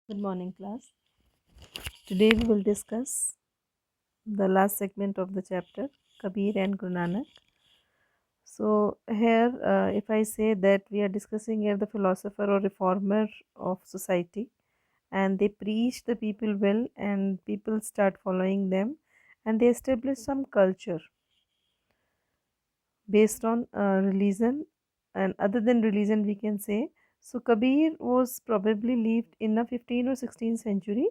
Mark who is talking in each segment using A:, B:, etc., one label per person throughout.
A: Good morning, class. Today we will discuss the last segment of the chapter, Kabir and Guru Nanak. So, here, if I say that we are discussing here the philosopher or reformer of society, and they preach the people well, and people start following them, and they establish some culture based on religion, and other than religion, we can say. So, Kabir was probably lived in the 15th or 16th century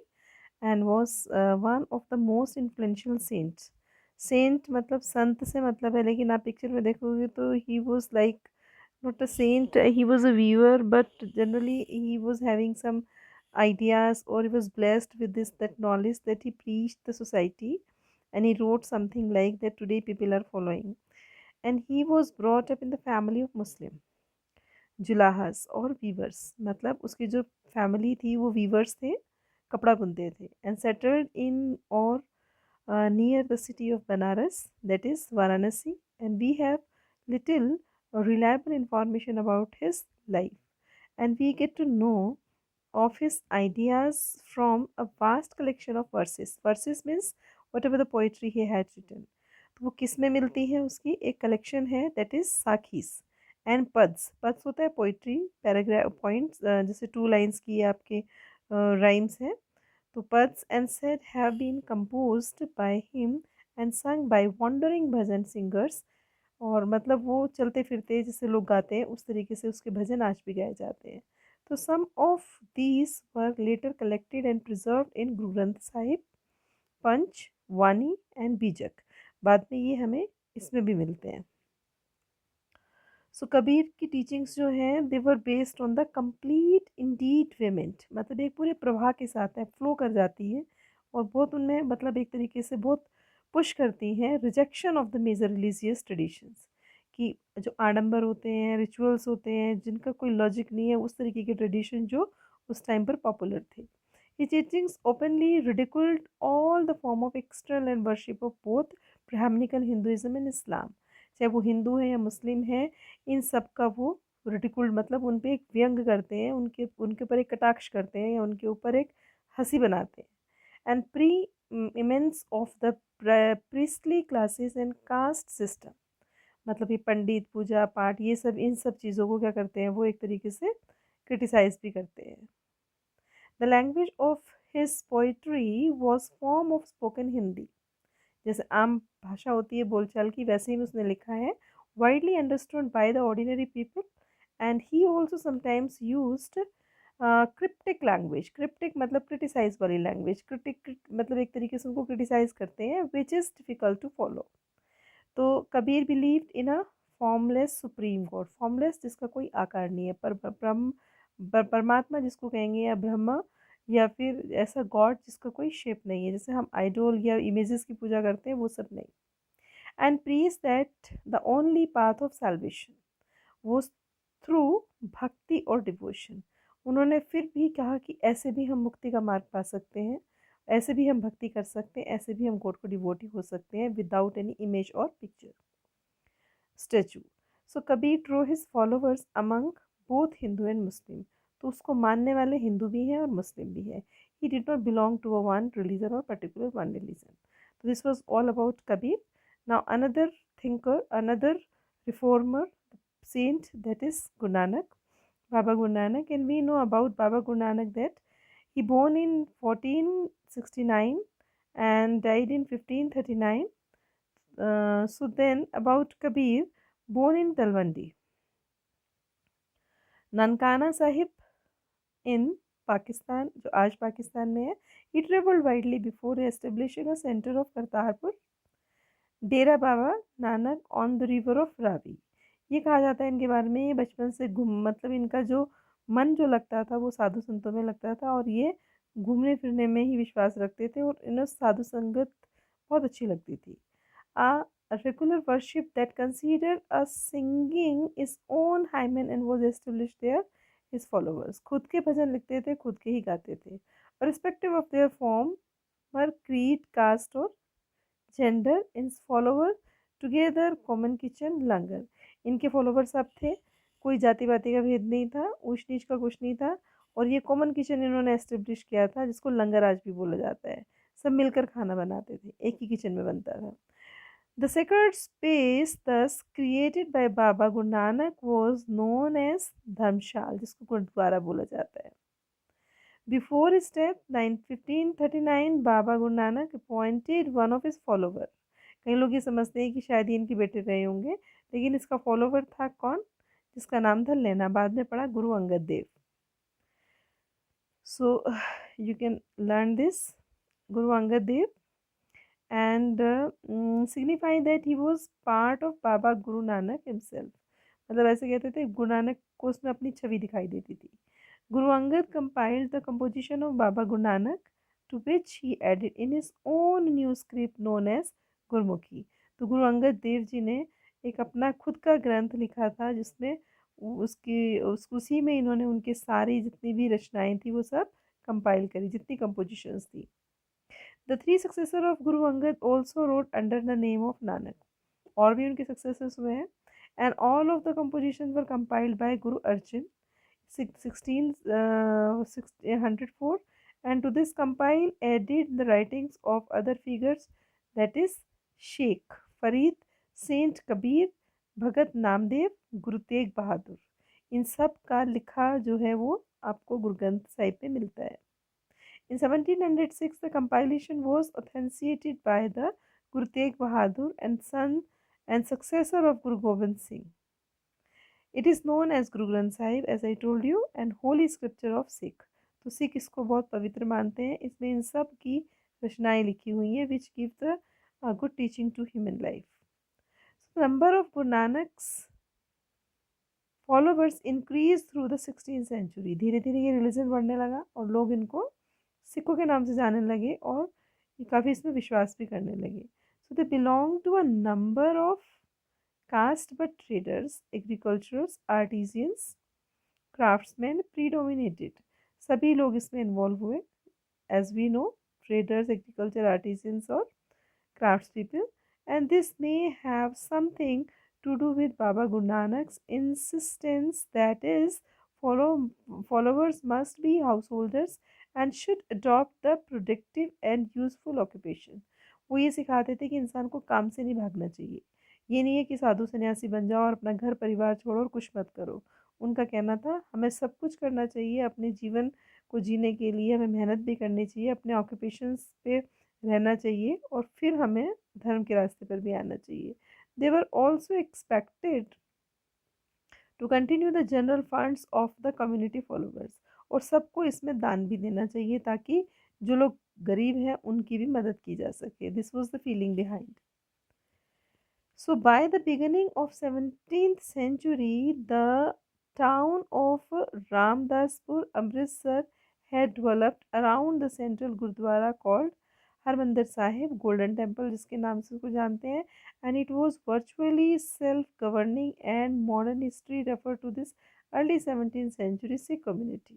A: and was one of the most influential saints. Saint मतलब संत से मतलब है, लेकिन आप picture में देखोगे तो he was like not a saint, he was a viewer, but generally he was having some ideas, or he was blessed with this that knowledge that he preached the society, and he wrote something like that today people are following. And he was brought up in the family of Muslim जुलाहस और viewers, मतलब उसकी जो family थी वो viewers थे, कपड़ा बुनते थे, एंड सेटल्ड इन और near the city of Banaras, that is Varanasi, and we have little reliable information about his life, and we get to know of his ideas from a vast collection of verses. Verses means whatever the poetry he had written. तो वो किस में मिलती है, उसकी एक collection है, that is साखीस एंड पद्स. पद्स होता है पोइट्री, पैराग्राफ पॉइंट्स, जैसे टू लाइन्स की आपके राइम्स हैं. तो पद्स and said have been composed by him and sung by wandering bhajan singers. और मतलब वो चलते फिरते जैसे लोग गाते हैं उस तरीके से उसके भजन आज भी गाए जाते हैं. तो some of these were later collected and preserved in Guru Granth Sahib, पंच, वानी एंड बीजक. बाद में ये हमें इसमें भी मिलते हैं. सो कबीर की टीचिंग्स जो हैं they were based on the complete endowment, मतलब एक पूरे प्रवाह के साथ है, फ्लो कर जाती है, और बहुत उनमें मतलब एक तरीके से बहुत पुश करती हैं rejection of the major religious traditions, कि जो आडंबर होते हैं, रिचुअल्स होते हैं जिनका कोई लॉजिक नहीं है, उस तरीके के ट्रेडिशन जो उस टाइम पर पॉपुलर थे. His teachings openly ridiculed all the form of external and worship of both Brahminical Hinduism and Islam. चाहे वो हिंदू है या मुस्लिम है, इन सब का वो रिडिकुल्ड मतलब उन पे एक व्यंग करते हैं, उनके उनके ऊपर एक कटाक्ष करते हैं या उनके ऊपर एक हंसी बनाते हैं. And preeminence of the priestly classes and caste system, मतलब ये पंडित पूजा पाठ ये सब, इन सब चीज़ों को क्या करते हैं वो एक तरीके से क्रिटिसाइज भी करते हैं. The language of his poetry was form of spoken Hindi, जैसे आम भाषा होती है बोलचाल की, वैसे ही उसने लिखा है. Widely understood by the ordinary people, and he also sometimes used cryptic language. Cryptic मतलब क्रिटिसाइज वाली लैंग्वेज. क्रिटिक मतलब एक तरीके से उनको क्रिटिसाइज करते हैं, which is difficult to follow. तो Kabir believed in a formless supreme god. Formless जिसका कोई आकार नहीं है, पर ब्रह्म परमात्मा जिसको कहेंगे, या ब्रह्मा, या फिर ऐसा गॉड जिसका कोई शेप नहीं है, जैसे हम आइडोल या इमेजेस की पूजा करते हैं वो सब नहीं. And preached that the only path of salvation was through bhakti और डिवोशन. उन्होंने फिर भी कहा कि ऐसे भी हम मुक्ति का मार्ग पा सकते हैं, ऐसे भी हम भक्ति कर सकते हैं, ऐसे भी हम गॉड को डिवोटी हो सकते हैं विदाउट एनी इमेज और picture statue. So Kabir drew his followers among both Hindu and Muslim. तो उसको मानने वाले हिंदू भी हैं और मुस्लिम भी हैं. He did not belong to a one religion और पर्टिकुलर वन रिलीजन. तो this was all about Kabir. Now another thinker, another reformer saint, that is Guru Nanak, Baba Guru Nanak. And we know about Baba Guru Nanak that he born in 1469 and died in 1539. So then about Kabir, born in Talwandi, Nankana Sahib in Pakistan, जो आज पाकिस्तान में है. He travelled widely before establishing a centre of Kartarpur. Dera Baba Nanak on the river of Ravi. ये कहा जाता है इनके बारे में, ये बचपन से घूम मतलब इनका जो मन जो लगता था वो साधु संतों में लगता था, और ये घूमने फिरने में ही विश्वास रखते थे, और इन्हें साधु संगत बहुत अच्छी लगती थी. A regular worship that considered a singing his own hymen and was established there his followers. खुद के भजन लिखते थे, खुद के ही गाते थे. Irrespective of their form, were creed, caste और जेंडर, इन फॉलोवर टुगेदर कॉमन किचन लंगर. इनके फॉलोवर सब थे, कोई जाति वाति का भेद नहीं था, ऊंच नीच का कुछ नहीं था, और ये कॉमन किचन इन्होंने एस्टेब्लिश किया था जिसको लंगर आज भी बोला जाता है। सब मिलकर खाना बनाते थे, एक ही किचन में बनता था। The sacred space thus created by Baba Guru Nanak was known as Dharmshal, जिसको गुरुद्वारा बोला जाता है। Before his death, 1539, Baba Guru Nanak appointed one of his followers. कई लोग ये समझते हैं कि शायद ये इनके बेटे रहे होंगे, लेकिन इसका फॉलोवर था कौन, जिसका नाम था लेना, बाद में पड़ा Guru Angad Dev. So you can learn this, Guru Angad Dev, and signify that he was part of Baba Guru Nanak himself. मतलब ऐसे कहते थे गुरु नानक को उसमें अपनी छवि दिखाई देती थी। Guru Angad compiled the composition of Baba Guru Nanak, to which he added in his own new script known as Gurmukhi. तो गुरु अंगद देव जी ने एक अपना खुद का ग्रंथ लिखा था जिसमें उसी में इन्होंने उनके सारी जितनी भी रचनाएं थी वो सब कंपाइल करी, जितनी कंपोजिशंस थी। The three successors of Guru Angad also wrote under the name of Nanak. और भी उनके successors हुए हैं, and all of the compositions were compiled by Guru Arjan 1604, and to this compile added the writings of other figures, that is Sheikh Farid, Saint Kabir, भगत नामदेव, गुरु तेग बहादुर। इन सब का लिखा जो है वो आपको गुरु ग्रंथ साहिब में मिलता है। In 1706, the compilation was authenticated by the Guru Tegh Bahadur and son and successor of Guru Gobind Singh. It is known as Guru Granth Sahib, as I told you, and holy scripture of Sikh. तो सिख इसको बहुत पवित्र मानते हैं। इसमें इन सब की रचनाएं लिखी हुई हैं, which give the good teaching to human life. So, number of Guru Nanak's followers increased through the 16th century. धीरे धीरे ये रिलीजन बढ़ने लगा और लोग इनको सिखों के नाम से जानने लगे और ये काफ़ी इसमें विश्वास भी करने लगे। So they belong to a number of caste but traders, agriculturists, artisans, craftsmen predominated. सभी लोग इसमें इन्वॉल्व हुए, as we know, traders, agriculture, artisans और crafts people, and this may have something to do with Baba Guru Nanak's insistence that his followers must be householders and should adopt the productive and useful occupation. वो ये सिखाते थे कि इंसान को काम से नहीं भागना चाहिए। ये नहीं है कि साधु सन्यासी बन जाओ और अपना घर परिवार छोड़ो और कुछ मत करो। उनका कहना था हमें सब कुछ करना चाहिए, अपने जीवन को जीने के लिए हमें मेहनत भी करनी चाहिए, अपने ऑक्यूपेशंस पे रहना चाहिए और फिर हमें धर्म के रास्ते पर भी आना चाहिए। They were also expected to continue the general funds of the community followers, और सबको इसमें दान भी देना चाहिए ताकि जो लोग गरीब हैं उनकी भी मदद की जा सके। This was the feeling behind. So by the beginning of 17th century, the town of Ramdaspur, Amritsar had developed around the central Gurdwara called Harmandir Sahib, Golden Temple जिसके नाम से उसको जानते हैं, and it was virtually self-governing, and modern history refer to this early 17th century Sikh community.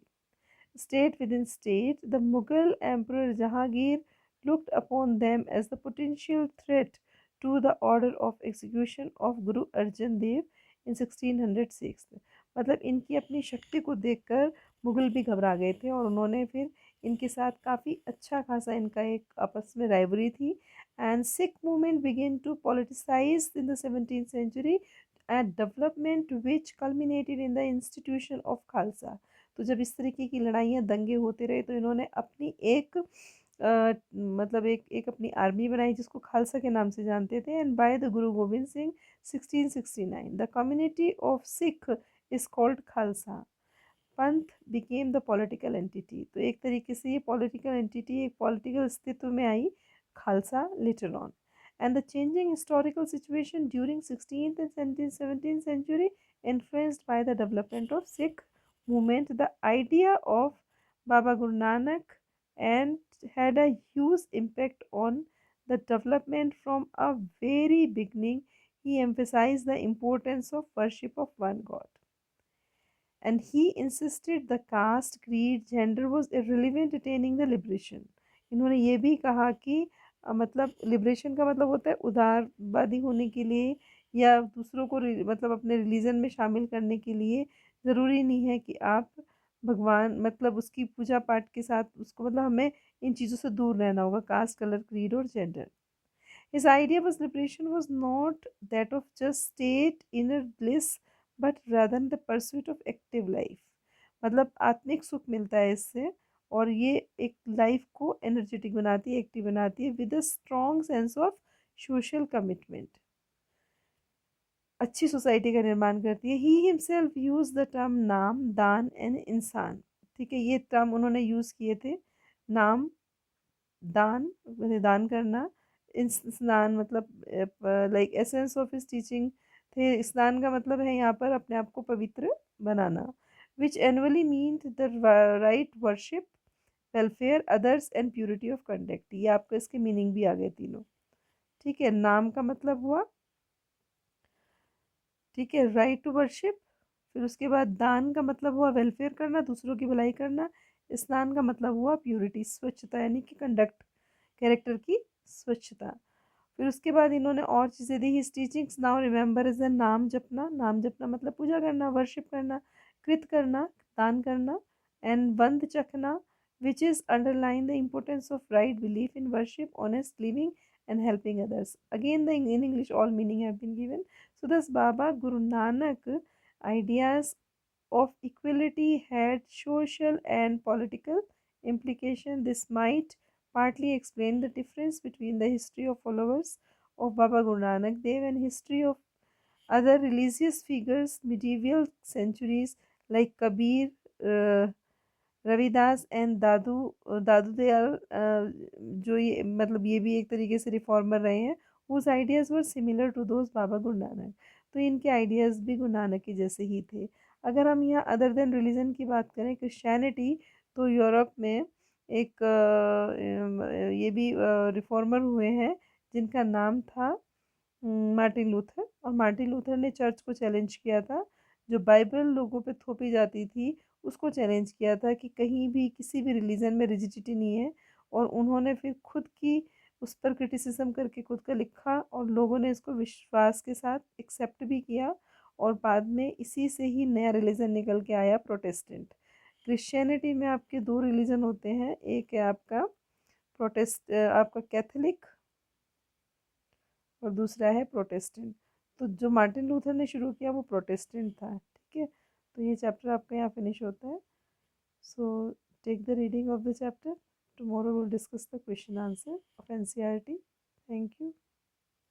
A: State within state, the Mughal Emperor Jahangir looked upon them as the potential threat to the order of execution of Guru Arjan Dev in 1606. मतलब इनकी अपनी शक्ति को देखकर मुगल भी घबरा गए थे और उन्होंने फिर इनके साथ काफ़ी अच्छा खासा इनका एक आपस में राइवरी थी। And Sikh movement began to politicise in the 17th century and development which culminated in the institution of Khalsa. तो जब इस तरीके की लड़ाइयाँ दंगे होते रहे तो इन्होंने अपनी एक मतलब एक अपनी आर्मी बनाई जिसको खालसा के नाम से जानते थे। And by the Guru Govind Singh 1669 the community of Sikh is called Khalsa. पंथ बिकेम द पॉलिटिकल एंटिटी। तो एक तरीके से ये पॉलिटिकल एंटिटी एक पॉलिटिकल अस्तित्व में आई, Khalsa later on. And the changing historical situation during 16th and 17th century influenced by the development of Sikh movement, the idea of Baba Guru Nanak and had a huge impact on the development. From a very beginning he emphasized the importance of worship of one God, and he insisted the caste, creed, gender was irrelevant attaining the liberation. इन्होंने ये भी कहा कि मतलब liberation का मतलब होता है उदारवादी होने के लिए या दूसरों को मतलब अपने रिलीजन में शामिल करने के लिए ज़रूरी नहीं है कि आप भगवान मतलब उसकी पूजा पाठ के साथ उसको मतलब हमें इन चीज़ों से दूर रहना होगा, कास्ट, कलर, क्रीड और gender. His idea was liberation was not that of just state inner bliss but rather the pursuit of active life। मतलब आत्मिक सुख मिलता है इससे, और ये एक लाइफ को एनर्जेटिक बनाती है, एक्टिव बनाती है, with a strong sense of social commitment, अच्छी सोसाइटी का निर्माण करती है। He himself use the term नाम, दान एंड इंसान। ठीक है, ये टर्म उन्होंने यूज किए थे। नाम, दान मतलब दान करना, स्नान मतलब like essence of his teaching थे। स्नान का मतलब है यहाँ पर अपने आप को पवित्र बनाना। Which annually mean the right worship, welfare others and purity of conduct. ये आपको इसके मीनिंग भी आ गए तीनों। ठीक है, नाम का मतलब हुआ, ठीक है, राइट टू वर्शिप। फिर उसके बाद दान का मतलब हुआ वेलफेयर करना, दूसरों की भलाई करना। स्नान का मतलब हुआ प्योरिटी, स्वच्छता, यानी कि कंडक्ट, कैरेक्टर की स्वच्छता। फिर उसके बाद इन्होंने और चीज़ें दी। His teachings now remember is the naam japna. नाम जपना मतलब पूजा करना, वर्शिप करना, कृत करना, दान करना, and vand chakna, which is underline the importance of right belief in worship, honest living and helping others. Again the in English all meaning have been given. So thus Baba Guru Nanak ideas of equality had social and political implication. This might partly explain the difference between the history of followers of Baba Guru Nanak Dev and history of other religious figures medieval centuries like Kabir, uh, Ravidas and Dadu Dayal, जो ये मतलब ये भी एक तरीके से reformer रहे हैं। Whose ideas were similar to those Baba Guru Nanak. तो इनके आइडियाज़ भी गुरु नानक के जैसे ही थे। अगर हम यहाँ अदर देन रिलीजन की बात करें, क्रिश्चियनिटी, तो यूरोप में एक ये भी रिफॉर्मर हुए हैं जिनका नाम था मार्टिन लूथर। और मार्टिन लूथर ने चर्च को चैलेंज किया था, जो बाइबल लोगों पे थोपी जाती थी उसको चैलेंज किया था कि कहीं भी किसी भी रिलीजन में रिजिडिटी नहीं है। और उन्होंने फिर खुद की उस पर क्रिटिसिज्म करके खुद का लिखा, और लोगों ने इसको विश्वास के साथ एक्सेप्ट भी किया। और बाद में इसी से ही नया रिलीजन निकल के आया, प्रोटेस्टेंट। क्रिश्चियनिटी में आपके दो रिलीजन होते हैं, एक है आपका आपका कैथोलिक, और दूसरा है प्रोटेस्टेंट। तो जो मार्टिन लूथर ने शुरू किया वो प्रोटेस्टेंट था। ठीक है, तो ये चैप्टर आपका यहाँ फिनिश होता है। So take the reading of the chapter. Tomorrow will discuss the question answer of NCERT. Thank you.